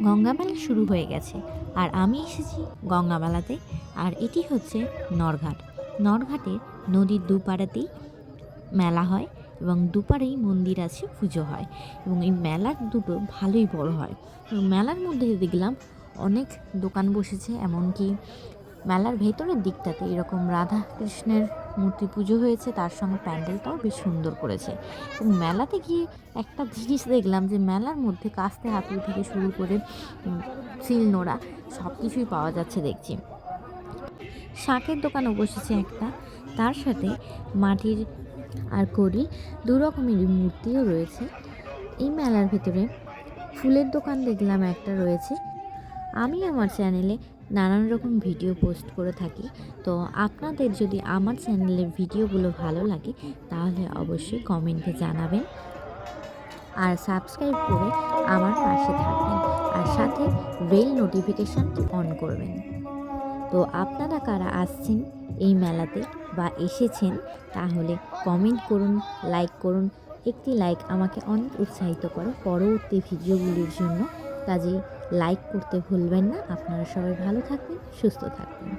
গঙ্গা মেলা শুরু হয়ে গেছে আর আমি এসেছি গঙ্গা মেলাতে। আর এটি হচ্ছে নরঘাট। নরঘাটের নদীর দুপাড়েতেই মেলা হয় এবং দুপারেই মন্দির আছে, পুজো হয় এবং এই মেলার দুটো ভালোই বড় হয়। এবং মেলার মধ্যে দেখলাম অনেক দোকান বসেছে, এমনকি মেলার ভেতরের দিকটাতে এরকম রাধা কৃষ্ণের মূর্তি পুজো হয়েছে, তার সঙ্গে প্যান্ডেলটাও বেশ সুন্দর করেছে। এবং মেলাতে গিয়ে একটা জিনিস দেখলাম যে মেলার মধ্যে কাস্তে হাতুড়ি থেকে শুরু করে শিলনোড়া সব কিছুই পাওয়া যাচ্ছে দেখছি। শাঁখের দোকানও বসেছে একটা, তার সাথে মাটির আর কড়ি দু রকমেরই মূর্তিও রয়েছে। এই মেলার ভেতরে ফুলের দোকান দেখলাম একটা রয়েছে। আমি আমার চ্যানেলে নানান রকম ভিডিও পোস্ট করে থাকি, তো আপনাদের যদি আমার চ্যানেলের ভিডিওগুলো ভালো লাগে তাহলে অবশ্যই কমেন্টে জানাবেন আর সাবস্ক্রাইব করে আমার পাশে থাকবেন আর সাথে বেল নোটিফিকেশান অন করবেন। তো আপনারা কারা আসছেন এই মেলাতে বা এসেছেন তাহলে কমেন্ট করুন, লাইক করুন। একটি লাইক আমাকে অনেক উৎসাহিত করে পরবর্তী ভিডিওগুলির জন্য, কাজেই লাইক করতে ভুলবেন না। আপনারা সবাই ভালো থাকবেন, সুস্থ থাকবেন।